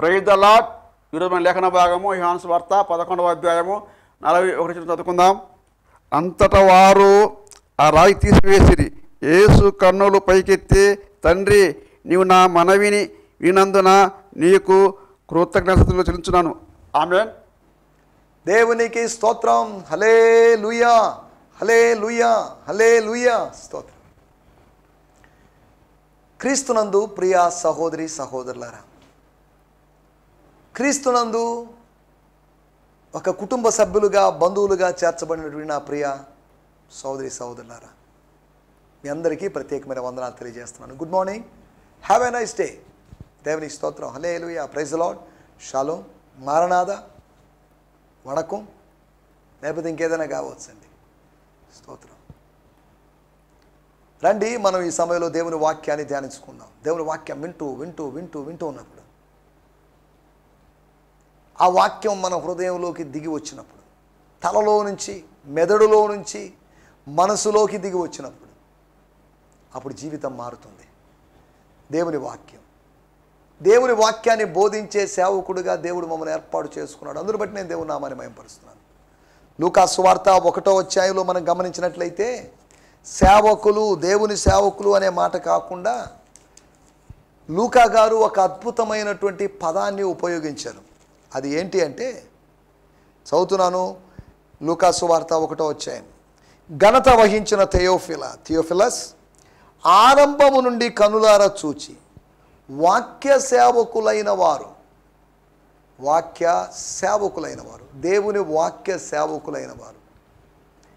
Praise the lord. ఈరోజు మన లేఖన భాగము యోహాను సువార్త 11వ అధ్యాయము 41 చదువుకుందాం. అంతటా వారు ఆ రాయి తీసివేసిరి. యేసు కన్నులు పైకెత్తి, తండ్రి, నీవు నా మనవిని వినందున నీకు కృతజ్ఞతలు చెల్లించున్నాను. ఆమేన్. దేవునికి స్తోత్రం. హల్లెలూయా, హల్లెలూయా, హల్లెలూయా. స్తోత్రం. క్రీస్తునందు ప్రియ సహోదరి సహోదరులారా, క్రీస్తునందు ఒక కుటుంబ సభ్యులుగా బంధువులుగా చేర్చబడినటువంటి నా ప్రియ సహోదరి సహోదరులారా, మీ అందరికీ ప్రత్యేకమైన వందనాలు తెలియజేస్తున్నాను. Good morning, have a nice day. దేవునికి స్తోత్రం. Hallelujah, praise the lord, shalom, maranatha, vanakkam, లేకపోతే ఇంకేదైనా కావచ్చండి. స్తోత్రం. రండి, మనం ఈ సమయంలో దేవుని వాక్యాన్ని ధ్యానించుకుందాం. దేవుని వాక్యం వింటూ వింటూ వింటూ వింటూ ఉన్నప్పుడు, ఆ వాక్యం మన హృదయంలోకి దిగి వచ్చినప్పుడు, తలలో నుంచి మెదడులో నుంచి మనసులోకి దిగి వచ్చినప్పుడు, అప్పుడు జీవితం మారుతుంది. దేవుని వాక్యాన్ని బోధించే సేవకుడిగా దేవుడు మమ్మల్ని ఏర్పాటు చేసుకున్నాడు. అందును బట్టి నేను దేవుని నామాన్ని మహిమపరుస్తున్నాను. లూకా సువార్త 1వ అధ్యాయంలో మనం గమనించినట్లయితే, సేవకులు, దేవుని సేవకులు అనే మాట కాకుండా లూకా గారు ఒక అద్భుతమైనటువంటి పదాన్ని ఉపయోగించారు. అది ఏంటి అంటే, చదువుతున్నాను, లూకా సువార్త 1వ అధ్యాయం. ఘనత వహించిన థియోఫిలస్ ఆరంభము నుండి కనులారా చూచి వాక్య సేవకులైన వారు, దేవుని వాక్య సేవకులైన వారు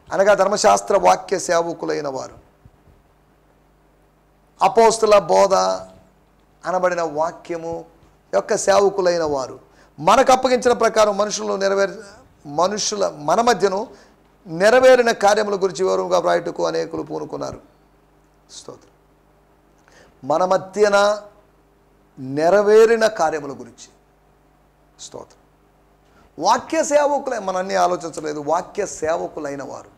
అనగా ధర్మశాస్త్ర వాక్య సేవకులైన వారు, అపోస్తుల బోధ అనబడిన వాక్యము యొక్క సేవకులైన వారు, మనకు అప్పగించిన ప్రకారం మన మధ్యను నెరవేరిన కార్యముల గురించి వివరంగా వ్రాయటకు అనేకులు పూనుకున్నారు. స్తోత్రం. మన మధ్యన నెరవేరిన కార్యముల గురించి. స్తోత్రం. వాక్య సేవకులై, మన అన్ని ఆలోచించలేదు, వాక్య సేవకులైన వారు,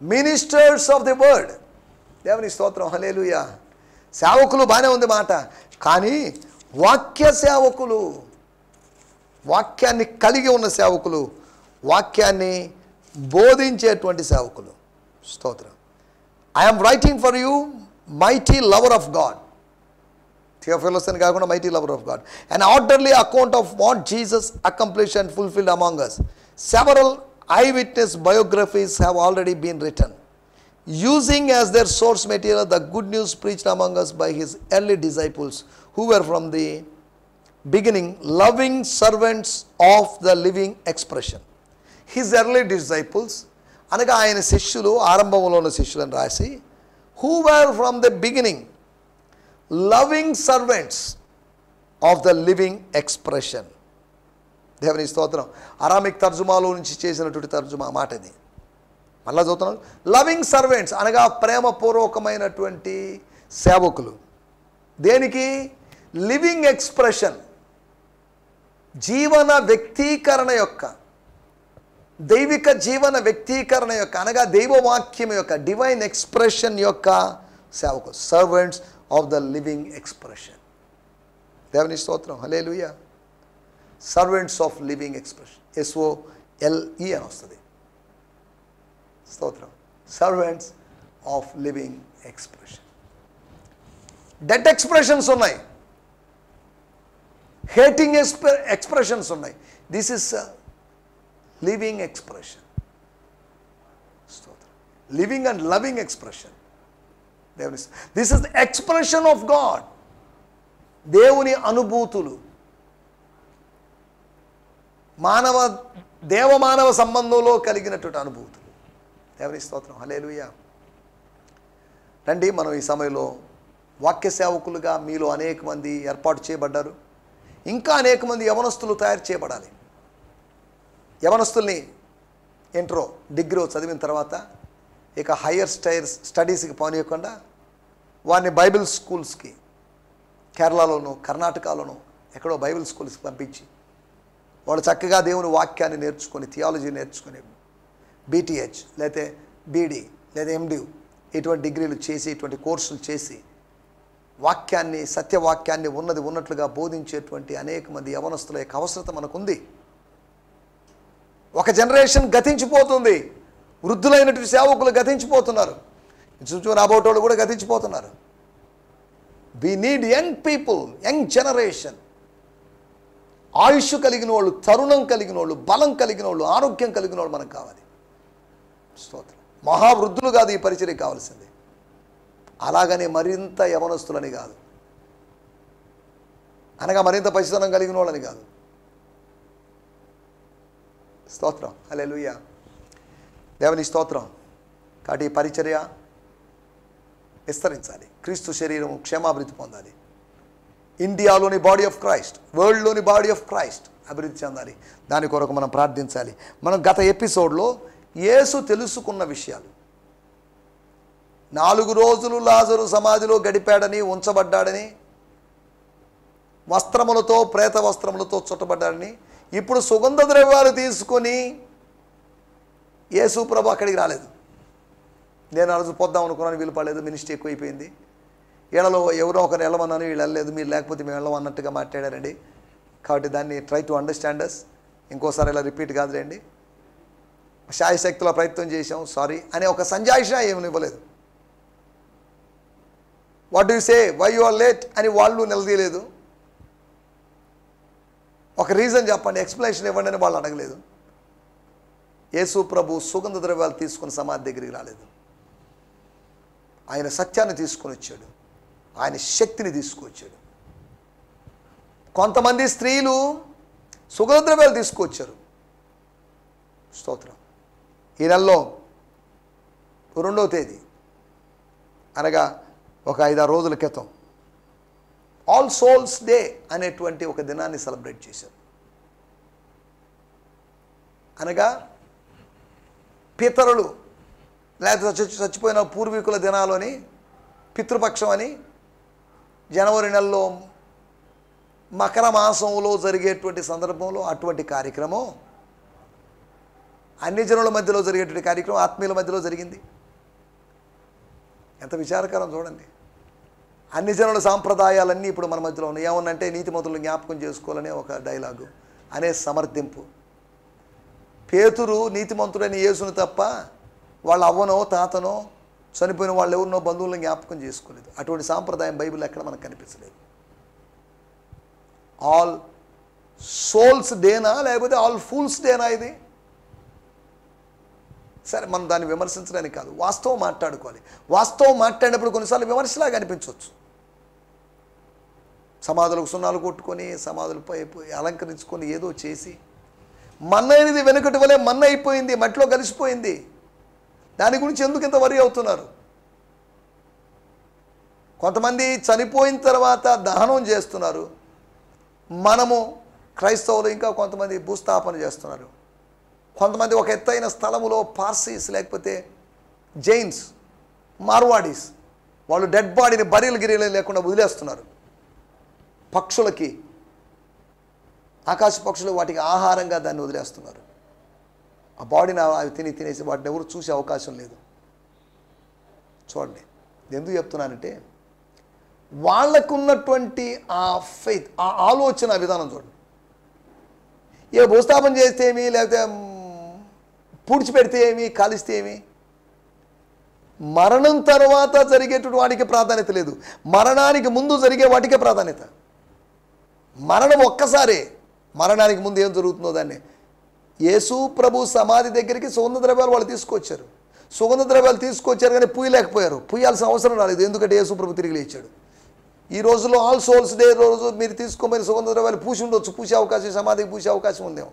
మినిస్టర్స్ ఆఫ్ ది వర్డ్. దేవుని స్తోత్రం. హల్లెలూయా. సేవకులు బాగానే ఉంది మాట, కానీ వాక్య సేవకులు, వాక్యాన్ని కలిగి ఉన్న సేవకులు, వాక్యాన్ని బోధించేటువంటి సేవకులు. స్తోత్రం. I'm writing for you mighty lover of God. Theophilus అని కాకుండా mighty lover of God. An orderly account of what Jesus accomplished and fulfilled among us. Several eyewitness biographies have already been written, using as their source material the good news preached among us by his early disciples, who were from the beginning loving servants of the living expression. His early disciples అనగా ఆయన శిష్యులు, ఆరంభంలో ఉన్న శిష్యులను రాసి, who were from the beginning loving servants of the living expression. దేవుని స్తోత్రం. Aramaic తర్జుమాలో నుంచి చేసినటువంటి తర్జుమా మాట ఇది. మళ్ళా చదువుతున్నాను. లవింగ్ సర్వెంట్స్ అనగా ప్రేమపూర్వకమైనటువంటి సేవకులు. దేనికి? లివింగ్ ఎక్స్ప్రెషన్, జీవన వ్యక్తీకరణ యొక్క, దైవిక జీవన వ్యక్తీకరణ యొక్క, అనగా దైవవాక్యం యొక్క, డివైన్ ఎక్స్ప్రెషన్ యొక్క సేవకులు. Servants of the living expression. దేవుని స్తోత్రం. హల్లెలూయా. Servants of living expression, SOLE అని వస్తుంది. స్తోత్రం. Servants of living expression. Dead expressions ఉన్నాయి, హేటింగ్ ఎక్స్ప్రెషన్స్ ఉన్నాయి. This is living expression. స్తోత్రం. Living and loving expression. దేవుని, this is the expression of God. దేవుని అనుభూతులు, దేవమానవ సంబంధంలో కలిగినటువంటి అనుభూతులు. దేవుని స్తోత్రం. హల్లెలూయా. రండి, మనం ఈ సమయంలో వాక్య సేవకులుగా మీలో అనేక మంది ఏర్పాటు చేయబడ్డారు. ఇంకా అనేక మంది యవనస్తులు తయారు చేయబడాలి. యవనస్తుల్ని ఇంట్రో, డిగ్రీ చదివిన తర్వాత ఇక హయ్యర్ స్టడీస్కి పోనీయకుండా వారిని బైబిల్ స్కూల్స్కి, కేరళలోనూ కర్ణాటకలోనూ ఎక్కడో బైబిల్ స్కూల్స్కి పంపించి వాళ్ళు చక్కగా దేవుని వాక్యాన్ని నేర్చుకొని, థియాలజీ నేర్చుకొని, BTH లేకపోతే BD లేదా MD ఇటువంటి డిగ్రీలు చేసి, ఇటువంటి కోర్సులు చేసి వాక్యాన్ని, సత్యవాక్యాన్ని ఉన్నది ఉన్నట్లుగా బోధించేటువంటి అనేక మంది యవనస్తుల యొక్క అవసరత మనకుంది. ఒక జనరేషన్ గతించిపోతుంది. వృద్ధులైనటువంటి సేవకులు గతించిపోతున్నారు. చూచు రాబోటోళ్ళు కూడా గతించిపోతున్నారు. We need young people, young generation. ఆయుష్ కలిగిన వాళ్ళు, తరుణం కలిగిన వాళ్ళు, బలం కలిగిన వాళ్ళు, ఆరోగ్యం కలిగిన వాళ్ళు మనకు కావాలి. స్తోత్రం. మహావృద్ధులు కాదు ఈ పరిచర్యకు కావాల్సింది. అలాగనే మరింత యవనస్తులని కాదు, అనగా మరింత పసితనం కలిగిన వాళ్ళని కాదు. స్తోత్రం. హల్లెలూయా. దేవుని స్తోత్రం. కాబట్టి ఈ పరిచర్య విస్తరించాలి. క్రీస్తు శరీరం క్షేమాభివృద్ధి పొందాలి. ఇండియాలోని బాడీ ఆఫ్ క్రైస్ట్, వరల్డ్లోని బాడీ ఆఫ్ క్రైస్ట్ అభివృద్ధి చెందాలి. దాని కొరకు మనం ప్రార్థించాలి. మనం గత ఎపిసోడ్లో యేసు తెలుసుకున్న విషయాలు, 4 రోజులు లాజరు సమాధిలో గడిపాడని, ఉంచబడ్డాడని, వస్త్రములతో, ప్రేత వస్త్రములతో చుట్టబడ్డాడని, ఇప్పుడు సుగంధ ద్రవ్యాలు తీసుకొని యేసు ప్రభు అక్కడికి రాలేదు. నేను ఆ రోజు పొద్దాం అనుకున్నాను, వీలు పడలేదు, మినిస్ట్రీ ఎక్కువైపోయింది. వీళ్ళలో ఎవరో ఒకరు వెళ్ళమన్నాను, వీళ్ళు వెళ్ళలేదు, మీరు లేకపోతే మేము వెళ్ళం అన్నట్టుగా మాట్లాడారండి. కాబట్టి దాన్ని ట్రై టు అండర్స్టాండ్ అస్. ఇంకోసారి ఇలా రిపీట్ కాదులేండి. శాయశక్తిలో ప్రయత్నం చేసాం, సారీ అనే ఒక సంజాయిష ఏమి ఇవ్వలేదు. What do say, why you are late అని వాళ్ళు నిలదీయలేదు. ఒక రీజన్ చెప్పండి, ఎక్స్ప్లెనేషన్ ఇవ్వండి అని వాళ్ళు అడగలేదు. యేసు ప్రభు సుగంధ ద్రవ్యాలు తీసుకుని సమాధి దగ్గరికి రాలేదు. ఆయన సత్యాన్ని తీసుకొని వచ్చాడు, ఆయన శక్తిని తీసుకొచ్చాడు. కొంతమంది స్త్రీలు సుగంధ ద్రవ్యాలు తీసుకొచ్చారు. స్తోత్రం. ఈ నెలలో 2వ తేదీ అనగా ఒక 5-6 రోజుల క్రితం ఆల్ సోల్స్ డే అనేటువంటి ఒక దినాన్ని సెలబ్రేట్ చేశారు. అనగా పితరులు లేకపోతే చచ్చిపోయిన పూర్వీకుల దినాలని, పితృపక్షం అని, జనవరి నెలలో మకర మాసంలో జరిగేటువంటి సందర్భంలో అటువంటి కార్యక్రమం, అన్ని జనుల మధ్యలో జరిగేటువంటి కార్యక్రమం ఆత్మీయుల మధ్యలో జరిగింది. ఎంత విచారకరం చూడండి. అన్ని జనుల సాంప్రదాయాలన్నీ ఇప్పుడు మన మధ్యలో ఉన్నాయి. ఏమన్నంటే నీతిమంతులను జ్ఞాపకం చేసుకోవాలనే ఒక డైలాగు అనే సమర్థింపు. పేతురు నీతిమంతుడైన యేసును తప్ప వాళ్ళ అవ్వనో తాతనో చనిపోయిన వాళ్ళు ఎవరినో బంధువులను జ్ఞాపకం చేసుకోలేదు. అటువంటి సాంప్రదాయం బైబిల్ ఎక్కడ మనకు కనిపించలేదు. ఆల్ సోల్స్ డేనా లేకపోతే ఆల్ ఫూల్స్ డేనా ఇది? సరే, మనం దాన్ని విమర్శించడానికి కాదు, వాస్తవం మాట్లాడుకోవాలి. వాస్తవం మాట్లాడినప్పుడు కొన్నిసార్లు విమర్శలాగా అనిపించవచ్చు. సమాధులకు సున్నాలు కొట్టుకొని, సమాధులపై అలంకరించుకొని ఏదో చేసి, మన్నైనది వెనుకటి వలె మన్న అయిపోయింది, మట్టిలో కలిసిపోయింది. దాని గురించి ఎందుకు ఇంత వరి అవుతున్నారు? కొంతమంది చనిపోయిన తర్వాత దహనం చేస్తున్నారు. మనము క్రైస్తవులు ఇంకా కొంతమంది భూస్థాపన చేస్తున్నారు. కొంతమంది ఒక ఎత్తైన స్థలములో పార్సీస్ లేకపోతే జైన్స్, మార్వాడీస్ వాళ్ళు డెడ్ బాడీని బరీలు గిరీలు లేకుండా వదిలేస్తున్నారు. పక్షులకి, ఆకాశ పక్షులు వాటికి ఆహారంగా దాన్ని వదిలేస్తున్నారు. ఆ బాడీని అవి తినేసి వాటిని ఎవరు చూసే అవకాశం లేదు. చూడండి, ఎందుకు చెప్తున్నానంటే వాళ్ళకున్నటువంటి ఆ ఫెయిత్, ఆ ఆలోచన విధానం చూడండి. ఏ భూస్థాపన చేస్తే ఏమి, లేకపోతే పూడ్చిపెడితే ఏమి, కాలిస్తే ఏమి, మరణం తర్వాత జరిగేటువంటి వాటికి ప్రాధాన్యత లేదు, మరణానికి ముందు జరిగే వాటికే ప్రాధాన్యత. మరణం ఒక్కసారే, మరణానికి ముందు ఏం జరుగుతుందో దాన్ని. యేసు ప్రభు సమాధి దగ్గరికి సుగంధ ద్రవ్యాలు వాళ్ళు తీసుకొచ్చారు. సుగంధ ద్రవ్యాలు తీసుకొచ్చారు కానీ పూయలేకపోయారు. పూయాల్సిన అవసరం రాలేదు, ఎందుకంటే యేసు ప్రభు తిరిగి లేచాడు. ఈ రోజుల్లో ఆల్ సోల్స్ డే రోజు మీరు తీసుకోమని సుగంధ ద్రవ్యాలు పూసి ఉండొచ్చు, పూసే అవకాశం, సమాధికి పూసే అవకాశం ఉందేమో,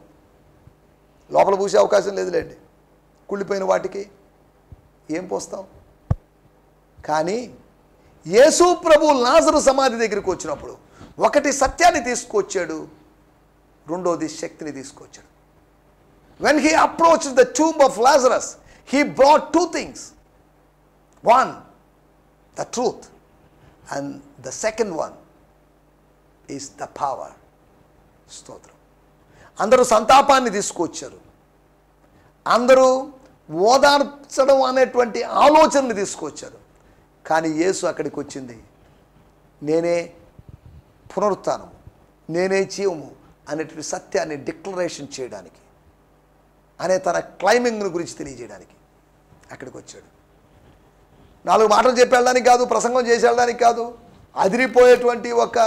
లోపల పూసే అవకాశం లేదులేండి. కుళ్ళిపోయిన వాటికి ఏం పోస్తాం? కానీ యేసు ప్రభు లాజరు సమాధి దగ్గరికి వచ్చినప్పుడు ఒకటి సత్యాన్ని తీసుకొచ్చాడు, రెండోది శక్తిని తీసుకొచ్చాడు. When he approached the tomb of Lazarus, he brought 2 things. One, the truth, and the second one is the power. స్తోత్రం. అందరూ సంతాపాన్ని తీసుకొచ్చారు, అందరూ ఓదార్చడం అనేటువంటి ఆలోచనని తీసుకొచ్చారు. కానీ యేసు అక్కడికి వచ్చింది నేనే పునరుత్థానము, నేనే జీవము అనేటువంటి సత్యాన్ని డిక్లరేషన్ చేయడానికి, అనే తన క్లైమింగ్ను గురించి తెలియజేయడానికి అక్కడికి వచ్చాడు. 4 మాటలు చెప్పి వెళ్ళడానికి కాదు, ప్రసంగం చేసి వెళ్ళడానికి కాదు, అదిరిపోయేటువంటి ఒక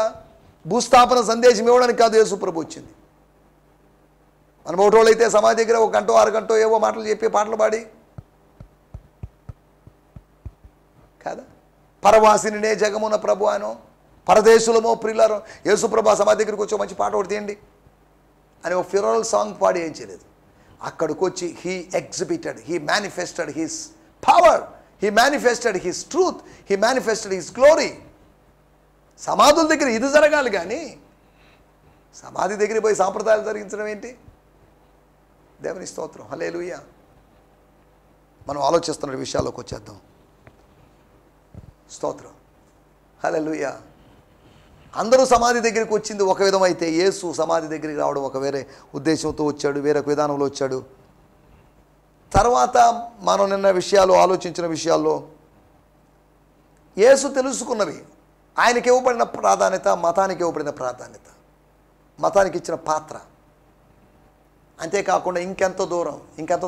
భూస్థాపన సందేశం ఇవ్వడానికి కాదు యేసు ప్రభు వచ్చింది. మన ఒకటోళ్ళు అయితే సమాధి దగ్గర 1 గంట 6 గంట ఏవో మాటలు చెప్పి పాటలు పాడి కాదా, పరవాసినినే జగమున ప్రభు అనో, పరదేశులమో ప్రియులారో, యేసు ప్రభు సమాధి దగ్గరికి వచ్చి మంచి పాట ఒకటి తీయండి అని ఒక ఫ్యూనరల్ సాంగ్ పాడి ఏం చేయలేదు. అక్కడికి వచ్చి he exhibited, he manifested his power, he manifested his truth, he manifested his glory. సమాధుల దగ్గర ఇది జరగాలి కానీ సమాధి దగ్గర పోయి సాంప్రదాయాలు జరిగించడం ఏంటి? దేవుని స్తోత్రం, హల్లెలూయా. మనం ఆలోచిస్తున్న విషయాల్లోకి వచ్చేద్దాం. స్తోత్రం, హల్లెలూయా. అందరూ సమాధి దగ్గరికి వచ్చింది ఒక విధమైతే యేసు సమాధి దగ్గరికి రావడం ఒక వేరే ఉద్దేశంతో వచ్చాడు, వేరొక విధానంలో వచ్చాడు. తర్వాత మనం నిన్న విషయాలు ఆలోచించిన విషయాల్లో యేసు తెలుసుకున్నవి, ఆయనకి ఇవ్వబడిన ప్రాధాన్యత, మతానికి ఇవ్వబడిన ప్రాధాన్యత, మతానికి ఇచ్చిన పాత్ర. అంతేకాకుండా ఇంకెంత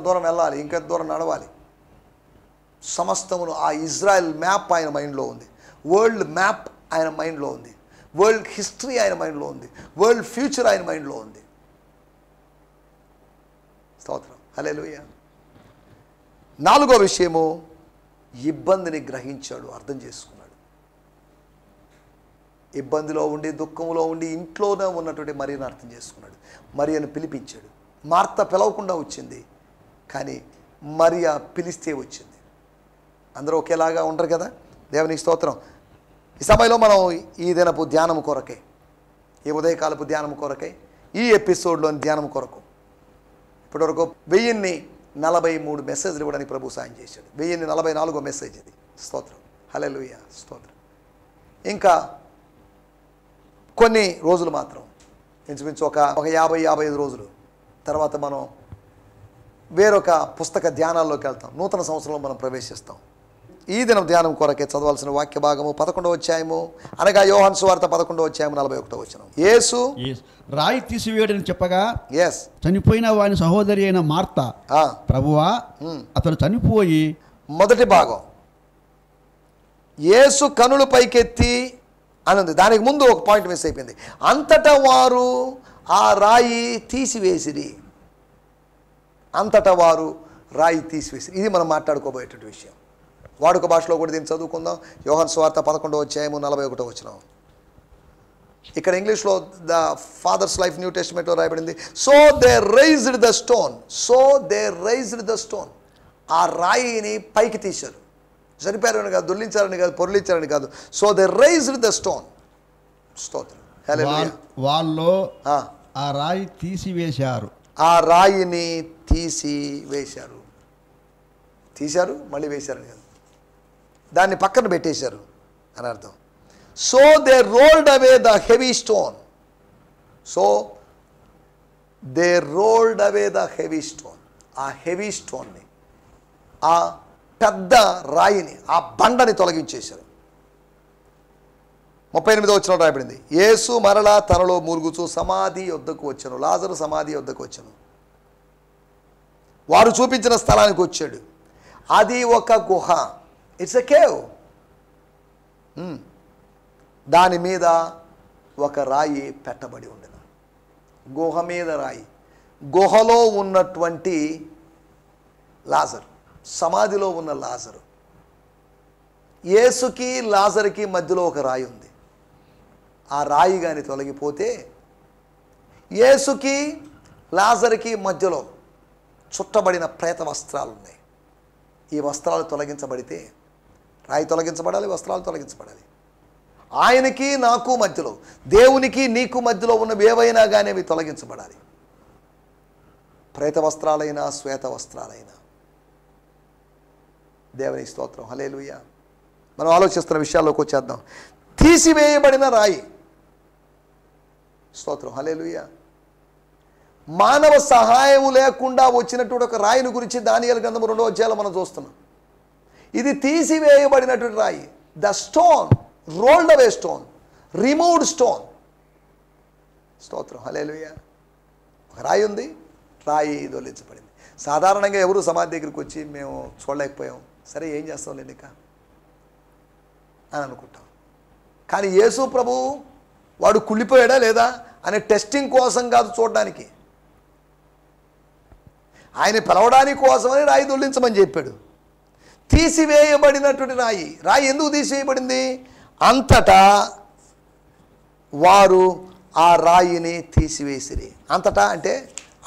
దూరం వెళ్ళాలి, ఇంకెంత దూరం నడవాలి. సమస్తమును ఆ ఇజ్రాయెల్ మ్యాప్ ఆయన మైండ్లో ఉంది, వరల్డ్ మ్యాప్ ఆయన మైండ్లో ఉంది, వరల్డ్ హిస్టరీ ఆయన మైండ్లో ఉంది, వరల్డ్ ఫ్యూచర్ ఆయన మైండ్లో ఉంది. స్తోత్రం, హల్లెలూయా. 4వ విషయము, ఇబ్బందిని గ్రహించాడు, అర్థం చేసుకున్నాడు. ఇబ్బందిలో ఉండి, దుఃఖంలో ఉండి, ఇంట్లోనే ఉన్నటువంటి మరియను అర్థం చేసుకున్నాడు. మరియను పిలిపించాడు. మార్త పిలవకుండా వచ్చింది, కానీ మరియ పిలిస్తే వచ్చింది. అందరూ ఒకేలాగా ఉండరు కదా. దేవునికి స్తోత్రం. ఈ సమయంలో మనం ఈ దినపు ధ్యానం కొరకై, ఈ ఉదయకాలపు ధ్యానం కొరకై, ఈ ఎపిసోడ్లోని ధ్యానం కొరకు ఇప్పటివరకు 1043 మెసేజ్లు ఇవ్వడానికి ప్రభు సాయం చేశాడు. 1044వ మెసేజ్ ఇది. స్తోత్రం, హల్లెలూయా, స్తోత్రం. ఇంకా కొన్ని రోజులు మాత్రం, ఇంచుమించు ఒక 50-55 రోజులు తర్వాత మనం వేరొక పుస్తక ధ్యానాల్లోకి వెళ్తాం. నూతన సంవత్సరంలో మనం ప్రవేశిస్తాం. ఈ దినం ధ్యానం కొరకే చదవాల్సిన వాక్య భాగము 11వ అధ్యాయము, అనగా యోహాను సువార్త 11వ అధ్యాయం 41వ వచనం. యేసు రాయి తీసివేయడని చెప్పగా ఎస్ చనిపోయిన వాని సహోదరి అయిన మార్త, ప్రభువా అతడు చనిపోయి. మొదటి భాగం యేసు కనులు పైకెత్తి అని ఉంది. దానికి ముందు ఒక పాయింట్ మిస్ అయిపోయింది. అంతటా వారు ఆ రాయి తీసివేసిరి. అంతటా వారు రాయి తీసివేసిరి. ఇది మనం మాట్లాడుకోబోయేటువంటి విషయం. వాడుక భాషలో కూడా దీన్ని చదువుకుందాం. యోహాను సువార్త 11వ అధ్యాయము 41వ వచనం. ఇక్కడ ఇంగ్లీష్లో ద ఫాదర్స్ లైఫ్ న్యూ టెస్టిమెంట్లో రాయబడింది, so they raised the stone. So they raised the stone. ఆ రాయిని పైకి తీశారు. చనిపోయారని కాదు, దొర్లించారని కాదు, పొరలించారని కాదు. So they raised the stone. స్తోత్రం, హల్లెలూయా. వాళ్ళు ఆ రాయి తీసివేశారు. ఆ రాయిని తీసివేశారు. తీశారు, మళ్ళీ వేశారని కాదు, దాన్ని పక్కన పెట్టేశారు అని అర్థం. So they rolled away the heavy stone. So they rolled away the heavy stone. ఆ హెవీ స్టోన్ని, ఆ పెద్ద రాయిని, ఆ బండని తొలగించేశారు. 38వ వచనం రాయబడింది, యేసు మరలా తనలో మురుగుచు సమాధి యొద్దకు వచ్చాను. లాజరు సమాధి యొద్దకు వచ్చాను. వారు చూపించిన స్థలానికి వచ్చాడు. అది ఒక గుహ. It's a cave. దాని మీద ఒక రాయి పెట్టబడి ఉండేది. గుహ మీద రాయి. గుహలో ఉన్నటువంటి లాజరు, సమాధిలో ఉన్న లాజరు, యేసుకి లాజరుకి మధ్యలో ఒక రాయి ఉంది. ఆ రాయి కానీ తొలగిపోతే యేసుకి లాజరుకి మధ్యలో చుట్టబడిన ప్రేత వస్త్రాలు ఉన్నాయి. ఈ వస్త్రాలు తొలగించబడితే, రాయి తొలగించబడాలి, వస్త్రాలు తొలగించబడాలి. ఆయనకి నాకు మధ్యలో, దేవునికి నీకు మధ్యలో ఉన్నవి ఏవైనా కానీ అవి తొలగించబడాలి. ప్రేత వస్త్రాలైనా శ్వేత వస్త్రాలైనా. దేవుని స్తోత్రం, హల్లెలూయా. మనం ఆలోచిస్తున్న విషయాల్లోకి వచ్చేద్దాం. తీసివేయబడిన రాయి. స్తోత్రం, హల్లెలూయా. మానవ సహాయం లేకుండా వచ్చినటువంటి ఒక రాయిని గురించి దానియేలు గ్రంథము 2వ అధ్యాయంలో మనం చూస్తున్నాం. ఇది తీసివేయబడినటువంటి రాయి. The stone, rolled away stone, removed stone. స్తోత్రం, హల్లెలూయా. ఒక రాయి ఉంది, రాయి దొర్లించబడింది. సాధారణంగా ఎవరు సమాధి దగ్గరికి వచ్చి మేము చూడలేకపోయాం, సరే ఏం చేస్తాం లేండి ఇక అని అనుకుంటాం. కానీ యేసు ప్రభు వాడు కుళ్ళిపోయాడా లేదా అనే టెస్టింగ్ కోసం కాదు చూడడానికి, ఆయన పిలవడానికి కోసమని రాయి దొర్లించమని చెప్పాడు. తీసివేయబడినటువంటి రాయి. రాయి ఎందుకు తీసివేయబడింది? అంతటా వారు ఆ రాయిని తీసివేసిరి. అంతటా అంటే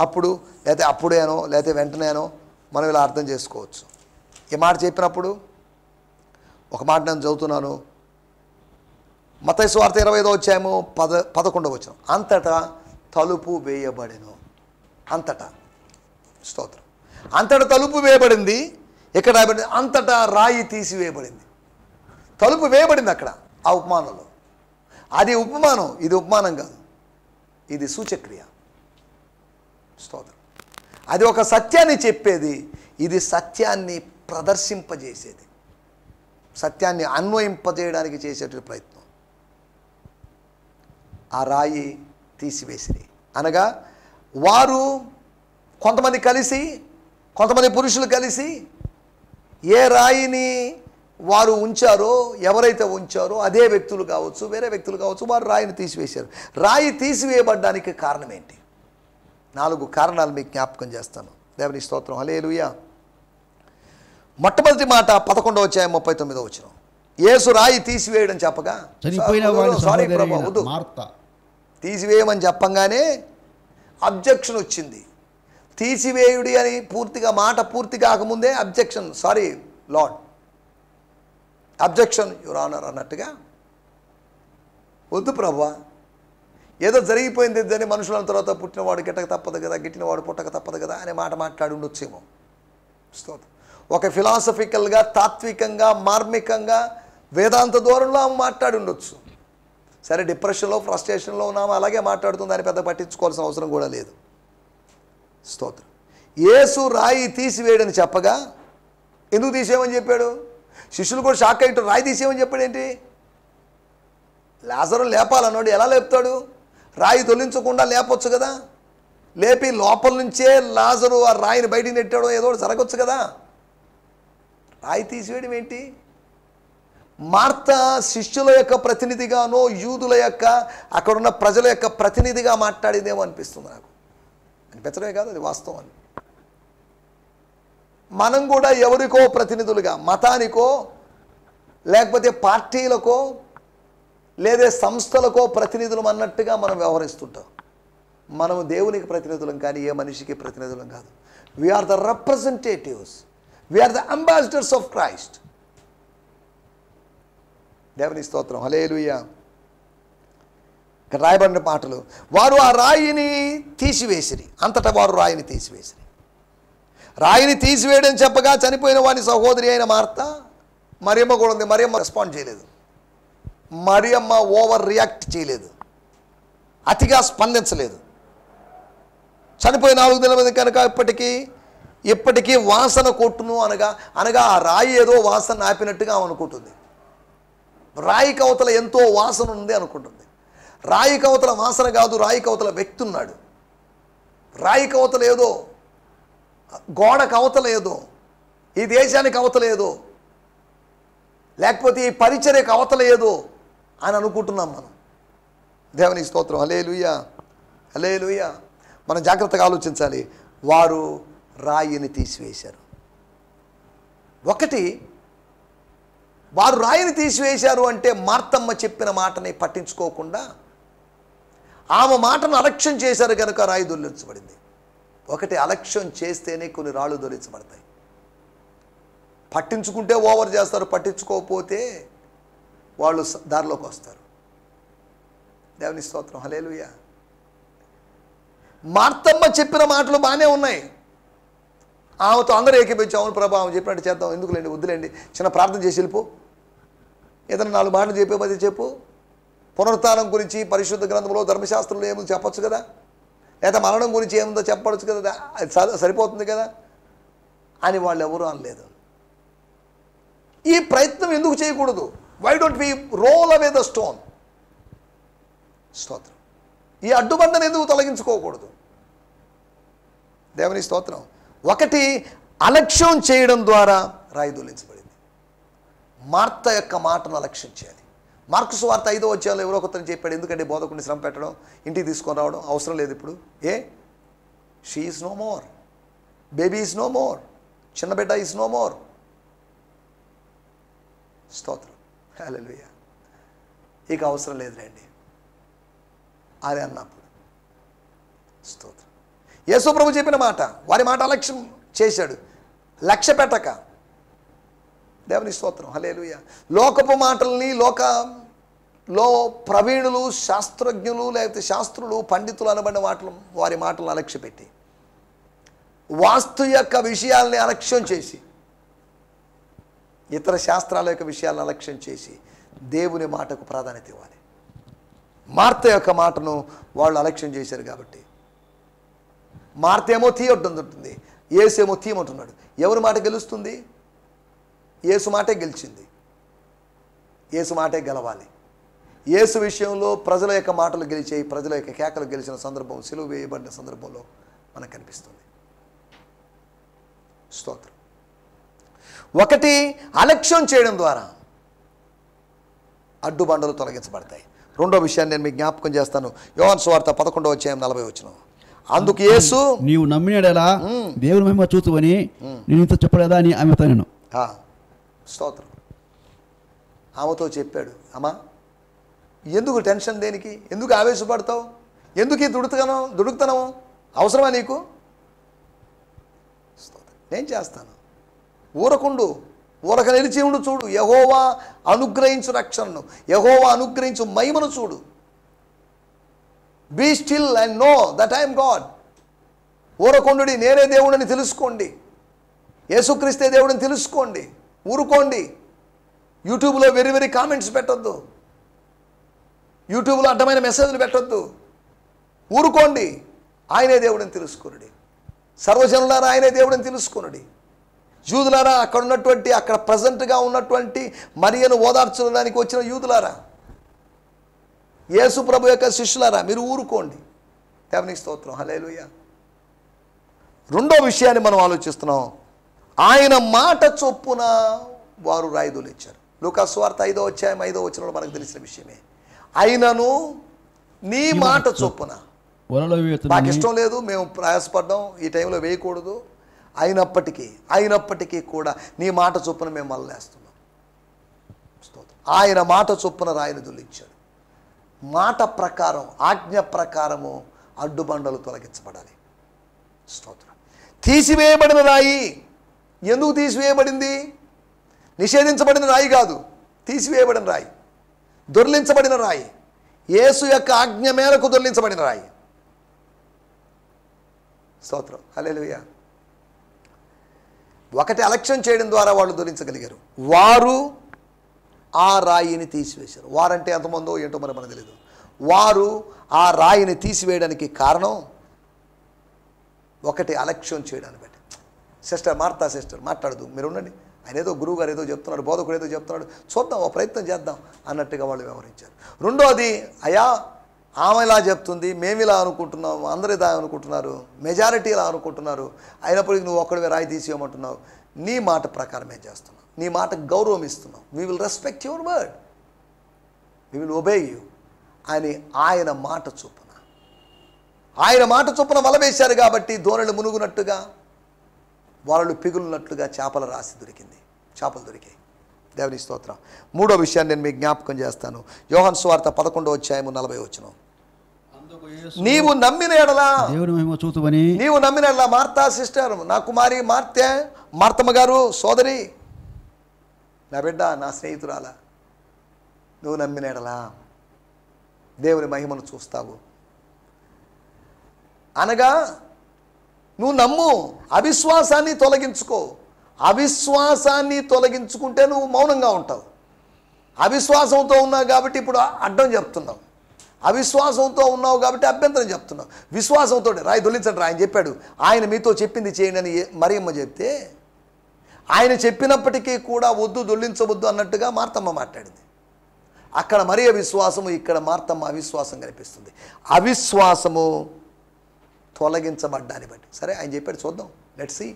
అప్పుడు, లేకపోతే అప్పుడేనో, లేకపోతే వెంటనేనో మనం ఇలా అర్థం చేసుకోవచ్చు. ఈ మాట చెప్పినప్పుడు ఒక మాట నేను చదువుతున్నాను. మత్తయి సువార్త 20వ అధ్యాయము 11వ వచనం. అంతటా తలుపు వేయబడెను. అంతటా, స్తోత్రం, అంతటా తలుపు వేయబడింది. ఇక్కడ అంతటా రాయి తీసివేయబడింది. తలుపు వేయబడింది అక్కడ ఆ ఉపమానంలో. అది ఉపమానం, ఇది ఉపమానం కాదు, ఇది సూచక్రియ. స్తోత్రం. అది ఒక సత్యాన్ని చెప్పేది, ఇది సత్యాన్ని ప్రదర్శింపజేసేది, సత్యాన్ని అన్వయింపజేయడానికి చేసేటువంటి ప్రయత్నం. ఆ రాయి తీసివేసిరి అనగా వారు కొంతమంది కలిసి, కొంతమంది పురుషులు కలిసి ఏ రాయిని వారు ఉంచారో, ఎవరైతే ఉంచారో అదే వ్యక్తులు కావచ్చు, వేరే వ్యక్తులు కావచ్చు, వారు రాయిని తీసివేశారు. రాయి తీసివేయబడ్డానికి కారణం ఏంటి? 4 కారణాలు మీకు జ్ఞాపకం చేస్తాను. దేవుని స్తోత్రం, హల్లెలూయా. మొట్టమొదటి మాట 11వ అధ్యాయం 39వ వచనం. యేసు రాయి తీసివేయడం చెప్పగా, సారీ ప్రభు వద్దు, తీసివేయమని చెప్పంగానే అబ్జెక్షన్ వచ్చింది. తీసివేయుడి అని పూర్తిగా మాట పూర్తి కాకముందే objection, sorry lord, objection your honour అన్నట్టుగా, వద్దు ప్రభువా, ఏదో జరిగిపోయింది అని మనుషుల తర్వాత పుట్టినవాడు గిట్టక తప్పదు కదా, గిట్టినవాడు పుట్టక తప్పదు కదా అనే మాట మాట్లాడి ఉండొచ్చేమో. స్తోత్రం. ఒక ఫిలాసఫికల్గా, తాత్వికంగా, మార్మికంగా, వేదాంత ధోరణిలో ఆమె మాట్లాడి ఉండొచ్చు. సరే, డిప్రెషన్లో, ఫ్రస్ట్రేషన్లో ఉన్నాము, అలాగే మాట్లాడుతుంది, దాన్ని పెద్ద పట్టించుకోవాల్సిన అవసరం కూడా లేదు. స్తోత్రం. యేసు రాయి తీసివేయడని చెప్పగా, ఎందుకు తీసేయమని చెప్పాడు? శిష్యులు కూడా షాక్ అయ్యారు. రాయి తీసేయమని చెప్పాడు ఏంటి? లాజరు లేపాలన్నాడు, ఎలా లేపుతాడు? రాయి తొలించకుండా లేపొచ్చు కదా, లేపి లోపల నుంచే లాజరు ఆ రాయిని బయటికి నెట్టాడో ఏదో జరగచ్చు కదా. రాయి తీసివేయడం ఏంటి? మార్త శిష్యుల యొక్క ప్రతినిధిగానో, యూదుల యొక్క, అక్కడున్న ప్రజల యొక్క ప్రతినిధిగా మాట్లాడిందేమో అనిపిస్తుంది నాకు. అనిపించడమే కాదు, అది వాస్తవం అని. మనం కూడా ఎవరికో ప్రతినిధులుగా, మతానికో, లేకపోతే పార్టీలకో, లేదా సంస్థలకో ప్రతినిధులం అన్నట్టుగా మనం వ్యవహరిస్తుంటాం. మనము దేవునికి ప్రతినిధులం కానీ ఏ మనిషికి ప్రతినిధులం కాదు. We are the representatives, we are the ambassadors of Christ. దేవుని స్తోత్రం, హల్లెలూయా. ఇక్కడ రాయబడిన మాటలు, వారు ఆ రాయిని తీసివేసిరి. అంతటా వారు రాయిని తీసివేసిరి. రాయిని తీసివేయడం చెప్పగా చనిపోయిన వాడి సహోదరి అయిన మార్త, మరియమ్మ కూడా ఉంది. మరియమ్మ రెస్పాండ్ చేయలేదు. మరియమ్మ ఓవర్ రియాక్ట్ చేయలేదు, అతిగా స్పందించలేదు. చనిపోయి 4 నెలల మంది కనుక ఇప్పటికీ వాసన కొట్టును అనగా ఆ రాయి ఏదో వాసన ఆపినట్టుగా అనుకుంటుంది. రాయి కవతల ఎంతో వాసన ఉంది అనుకుంటుంది. రాయి కవతల వాసన కాదు, రాయి కవతల వ్యక్తి ఉన్నాడు. రాయి కవతల ఏదో, గోడ కవతల ఏదో, ఈ దేశానికి అవతల ఏదో, లేకపోతే ఈ పరిచర్యకు అవతల ఏదో అని అనుకుంటున్నాం మనం. దేవుని స్తోత్రం, హల్లెలూయా, హల్లెలూయా. మనం జాగ్రత్తగా ఆలోచించాలి. వారు రాయిని తీసివేశారు. ఒకటి, వారు రాయిని తీసివేశారు అంటే మార్తమ్మ చెప్పిన మాటని పట్టించుకోకుండా ఆమె మాటను అలక్ష్యం చేశారు కనుక రాయి దొర్లించబడింది. ఒకటి, అలక్ష్యం చేస్తేనే కొన్ని రాళ్ళు దొర్లించబడతాయి. పట్టించుకుంటే ఓవర్ చేస్తారు, పట్టించుకోకపోతే వాళ్ళు దారిలోకి వస్తారు. దేవుని స్తోత్రం, హల్లెలూయా. మార్తమ్మ చెప్పిన మాటలు బాగానే ఉన్నాయి. ఆమెతో అందరూ ఏకీపించి, అవును ప్రభా ఆమె చెప్పినట్టు చేద్దాం, ఎందుకులేండి, వద్దులేండి, చిన్న ప్రార్థన చేసి వెళ్ళిపో, ఏదైనా 4 మాటలు చెప్పేది చెప్పు, పునరుత్థానం గురించి పరిశుద్ధ గ్రంథంలో ధర్మశాస్త్రంలో ఏముందో చెప్పచ్చు కదా, లేదా మరణం గురించి ఏముందో చెప్పవచ్చు కదా, అది సరిపోతుంది కదా అని వాళ్ళు ఎవరూ అనలేదు. ఈ ప్రయత్నం ఎందుకు చేయకూడదు? Why don't we roll away the stone? స్తోత్రం. ఈ అడ్డుబండను ఎందుకు తొలగించుకోకూడదు? దేవుని స్తోత్రం. ఒకటి, అలక్ష్యం చేయడం ద్వారా రాయి దొర్లించబడింది. మార్త యొక్క మాటను అలక్ష్యం చేయాలి. మార్కు సువార్త 5వ అధ్యాయంలో ఎవరో ఒకరిని చెప్పాడు, ఎందుకంటే బోధకుడిని శ్రమ పెట్టడం, ఇంటికి తీసుకొని రావడం అవసరం లేదు ఇప్పుడు. She is no more, baby is no more, చిన్న బిడ్డ ఈజ్ నో మోర్. స్తోత్రం. హల్లెలూయా. ఇక అవసరం లేదు రండి అని అన్నప్పుడు స్తోత్రం. యేసు ప్రభు చెప్పిన మాట, వారి మాట అలక్ష్యం చేశాడు, లక్ష్య పెట్టక. దేవుని స్తోత్రం. హల్లెలూయా. లోకపు మాటల్ని, లోకలో ప్రవీణులు, శాస్త్రజ్ఞులు, లేకపోతే శాస్త్రులు, పండితులు అనబడిన వారి మాటలను అలక్ష్య పెట్టి, వాస్తు యొక్క విషయాల్ని అలక్ష్యం చేసి, ఇతర శాస్త్రాల యొక్క విషయాలను అలక్ష్యం చేసి దేవుని మాటకు ప్రాధాన్యత ఇవ్వాలి. మార్త యొక్క మాటను వాళ్ళు అలక్ష్యం చేశారు కాబట్టి మార్త ఏమో తీయొద్దంటుంది, యేసేమో తీయమంటున్నాడు. ఎవరి మాట గెలుస్తుంది? యేసు మాటే గెలిచింది. యేసు మాటే గెలవాలి. యేసు విషయంలో ప్రజల యొక్క మాటలు గెలిచాయి, ప్రజల యొక్క కేకలు గెలిచిన సందర్భం సిలువ వేయబడిన సందర్భంలో మనకు కనిపిస్తుంది. స్తోత్రం. ఒకటి, అలక్ష్యం చేయడం ద్వారా అడ్డుబండలు తొలగించబడతాయి. రెండో విషయాన్ని నేను మీకు జ్ఞాపకం చేస్తాను. యోహాను సువార్త 11వ అధ్యాయం 40వ వచనం. అందుకు యేసు, నీవు నమ్మినడలా దేవుని మహిమ చూతువని నేను ఇంత చెప్పలేదా అని ఆమెతో నేను. స్తోత్రం. ఆమెతో చెప్పాడు, అమ్మా ఎందుకు టెన్షన్, దేనికి, ఎందుకు ఆవేశపడతావు, ఎందుకు ఈ దుడుకుతనం అవసరమా నీకు? నేను చేస్తాను, ఊరకుండు, ఊరక నిలిచి ఉండు, చూడు యెహోవా అనుగ్రహించు రక్షణను, యెహోవా అనుగ్రహించు మహిమను చూడు. Be still and know that I am God. ఊరకుండుడి, నేనే దేవుడిని తెలుసుకోండి, యేసుక్రీస్తే దేవుడిని తెలుసుకోండి, ఊరుకోండి. యూట్యూబ్లో వెరీ కామెంట్స్ పెట్టొద్దు, యూట్యూబ్లో అడ్డమైన మెసేజ్లు పెట్టొద్దు, ఊరుకోండి. ఆయనే దేవుడిని తెలుసుకునుడి. సర్వజనులారా ఆయనే దేవుడిని తెలుసుకునుడి. యూదులారా, అక్కడ ప్రజెంట్గా ఉన్నటువంటి మరియను ఓదార్చడానికి వచ్చిన యూదులారా, యేసు ప్రభు యొక్క శిష్యులారా, మీరు ఊరుకోండి. దేవునికి స్తోత్రం. హల్లెలూయా. రెండో విషయాన్ని మనం ఆలోచిస్తున్నాం. ఆయన మాట చొప్పున వారు రాయి దొర్లించారు. లూకా సువార్త 5వ అధ్యాయం 5వ వచనంలో మనకు తెలిసిన విషయమే. అయినను నీ మాట చొప్పున. నాకు ఇష్టం లేదు, మేము ప్రయాసపడ్డాం, ఈ టైంలో వేయకూడదు, అయినప్పటికీ కూడా నీ మాట చొప్పున మేము మళ్ళేస్తున్నాం. ఆయన మాట చొప్పున రాయిని దొర్లించాడు. మాట ప్రకారం, ఆజ్ఞ ప్రకారము అడ్డుబండలు తొలగించబడాలి. స్తోత్రం. తీసివేయబడిన రాయి ఎందుకు తీసివేయబడింది? నిషేధించబడిన రాయి కాదు, తీసివేయబడిన రాయి, దొర్లించబడిన రాయి, యేసు యొక్క ఆజ్ఞ మేరకు దొర్లించబడిన రాయి. స్తోత్రం. హల్లెలూయా. ఒకటి, అలక్ష్యం చేయడం ద్వారా వాళ్ళు దొరించగలిగారు. వారు ఆ రాయిని తీసివేశారు. వారంటే ఎంతమందో ఏంటో మనకు తెలియదు. వారు ఆ రాయిని తీసివేయడానికి కారణం ఒకటి, అలక్ష్యం చేయడాన్ని బట్టి. సిస్టర్ మార్తా సిస్టర్ మాట్లాడదు, మీరు ఉండండి, ఆయన ఏదో గురువు గారు ఏదో చెప్తున్నాడు, బోధకుడు ఏదో చెప్తున్నాడు, చూద్దాం, ఓ ప్రయత్నం చేద్దాం అన్నట్టుగా వాళ్ళు వ్యవహరించారు. రెండోది, అయా ఆమె ఇలా చెప్తుంది, మేము ఇలా అనుకుంటున్నాము, అందరూ ఇలా అనుకుంటున్నారు, మెజారిటీ ఇలా అనుకుంటున్నారు, అయినప్పటికీ నువ్వు ఒక్కడివే రాయి తీసేయమంటున్నావు. నీ మాట ప్రకారమే చేస్తున్నావు, నీ మాటకు గౌరవం ఇస్తున్నావు. We will respect your word, we will obey you అని ఆయన మాట చొప్పున వల వేశారు కాబట్టి దోణలు మునుగునట్టుగా, వాళ్ళు పిగులున్నట్లుగా చేపల రాశి చేపలు దొరికాయి. దేవుని స్తోత్రం. మూడో విషయాన్ని నేను మీకు జ్ఞాపకం చేస్తాను. యోహాను సువార్త 11వ అధ్యాయం 40వ వచనం. నీవు నమ్మిన ఎడలా దేవుని మహిమ చూతువని. నీవు నమ్మిన ఎడలా, మార్తా సిస్టర్, నా కుమారి మార్తమ్మ గారు, సోదరి, నా బిడ్డ, నా స్నేహితురాల, నువ్వు నమ్మిన ఎడలా దేవుని మహిమను చూస్తావు. అనగా నువ్వు నమ్ము, అవిశ్వాసాన్ని తొలగించుకో. అవిశ్వాసాన్ని తొలగించుకుంటే నువ్వు మౌనంగా ఉంటావు. అవిశ్వాసంతో ఉన్నావు కాబట్టి ఇప్పుడు అడ్డం చెప్తున్నావు, అవిశ్వాసంతో ఉన్నావు కాబట్టి అభ్యంతరం చెప్తున్నావు. విశ్వాసంతో రాయి దొర్లించండి, ఆయన చెప్పాడు, ఆయన మీతో చెప్పింది చేయండి అని మరియమ్మ చెప్తే, ఆయన చెప్పినప్పటికీ కూడా వద్దు, దొర్లించవద్దు అన్నట్టుగా మార్తమ్మ మాట్లాడింది. అక్కడ మరియ విశ్వాసము, ఇక్కడ మార్తమ్మ అవిశ్వాసం కనిపిస్తుంది. అవిశ్వాసము తొలగించబడ్డాన్ని బట్టి, సరే ఆయన చెప్పాడు చూద్దాం, లెట్స్ సీ.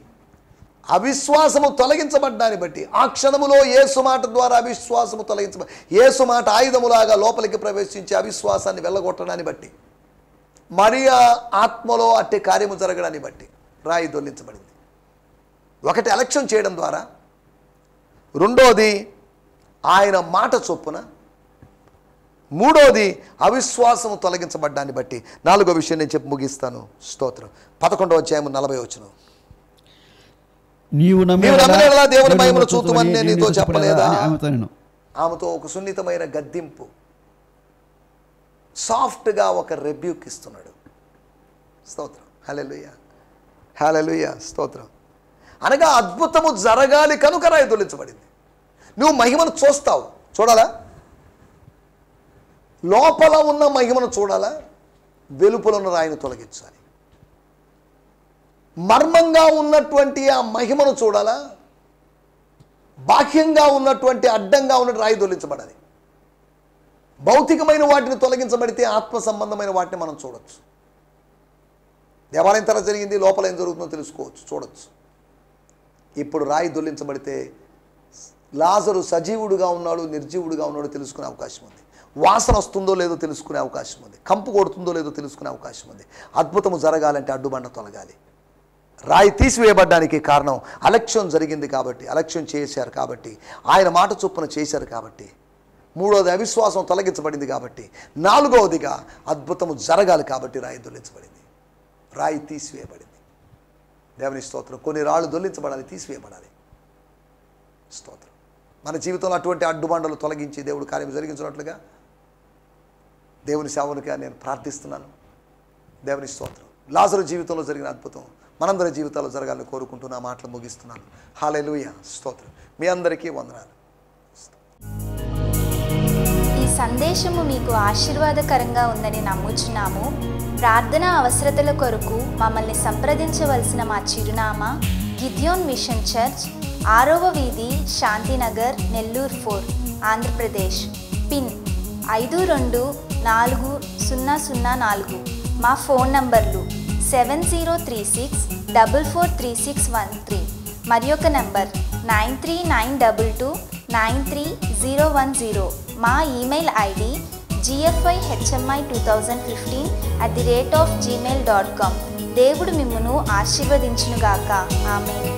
అవిశ్వాసము తొలగించబడ్డాన్ని బట్టి, ఆ క్షణములో యేసు మాట ద్వారా అవిశ్వాసము యేసు మాట ఆయుధములాగా లోపలికి ప్రవేశించి అవిశ్వాసాన్ని వెళ్ళగొట్టడాన్ని బట్టి, మరియా ఆత్మలో అట్టి కార్యము జరగడాన్ని బట్టి రాయి దొల్లించబడింది. ఒకటి ఎలక్షన్ చేయడం ద్వారా, రెండోది ఆయన మాట చొప్పున, మూడోది అవిశ్వాసము తొలగించబడ్డాన్ని బట్టి. నాలుగో విషయం నేను చెప్పి ముగిస్తాను. స్తోత్రం. 11వ అధ్యాయం 40వ వచనం. నీవు నమ్మినలా దేవుని మహిమను చూతుమని నేను నీతో చెప్పలేదా? ఆమెతో ఒక సున్నితమైన గద్దింపు, సాఫ్ట్గా ఒక రెబ్యూక్ ఇస్తున్నాడు. స్తోత్రం. హల్లెలూయా, హల్లెలూయా, స్తోత్రం. అనగా అద్భుతము జరగాలి కనుక రాయి తొలగించబడింది. నువ్వు మహిమను చూస్తావు, చూడాలా? లోపల ఉన్న మహిమను చూడాలా? వెలుపల ఉన్న రాయిని తొలగించాలి. మర్మంగా ఉన్నటువంటి ఆ మహిమను చూడాలా? బాహ్యంగా ఉన్నటువంటి అడ్డంగా ఉన్న రాయి తొలగించబడాలి. భౌతికమైన వాటిని తొలగించబడితే ఆత్మ సంబంధమైన వాటిని మనం చూడొచ్చు. దేవాలయం తర్వాత జరిగింది, లోపల ఏం జరుగుతుందో తెలుసుకోవచ్చు, చూడొచ్చు. ఇప్పుడు రాయి దొల్లించబడితే లాజరు సజీవుడుగా ఉన్నాడు, నిర్జీవుడుగా ఉన్నాడు తెలుసుకునే అవకాశం ఉంది. వాసన వస్తుందో లేదో తెలుసుకునే అవకాశం ఉంది. కంపు కొడుతుందో లేదో తెలుసుకునే అవకాశం ఉంది. అద్భుతము జరగాలంటే అడ్డుబండ తొలగాలి. రాయి తీసివేయబడ్డానికి కారణం అలక్ష్యం జరిగింది కాబట్టి, అలక్ష్యం చేశారు కాబట్టి, ఆయన మాట చొప్పున చేశారు కాబట్టి. మూడోది అవిశ్వాసం తొలగించబడింది కాబట్టి. నాలుగవదిగా అద్భుతము జరగాలి కాబట్టి రాయి దొల్లించబడింది, రాయి తీసివేయబడింది. దేవుని స్తోత్రం. కొన్ని రాళ్ళు దొల్లించబడాలి, తీసివేయబడాలి. స్తోత్రం. మన జీవితంలో అటువంటి అడ్డుబండలు తొలగించి దేవుడు కార్యం జరిగించినట్లుగా దేవుని సేవకునిగా నేను ప్రార్థిస్తున్నాను. దేవుని స్తోత్రం. లాజరు జీవితంలో జరిగిన అద్భుతం మనందరి జీవితాల్లో జరగాలని కోరుకుంటూ నా మాటలు ముగిస్తున్నాను. హల్లెలూయా, స్తోత్రం. మీ అందరికీ వందనాలు. ఈ సందేశము మీకు ఆశీర్వాదకరంగా ఉందని నమ్ముచున్నాము. ప్రార్థన అవసరతల కొరకు మమ్మల్ని సంప్రదించవలసిన మా చిరునామా గిద్యోన్ మిషన్ చర్చ్, 6వ వీధి, శాంతినగర్, నెల్లూరు 4, ఆంధ్రప్రదేశ్. పిన్ 524004. మా ఫోన్ నంబర్లు 7036443613 మరి ఒక నంబర్ 9392293010. మా ఈమెయిల్ ఐడి gfihmi2015@gmail.com. దేవుడు మిమ్మును ఆశీర్వదించునుగాక. ఆమేన్.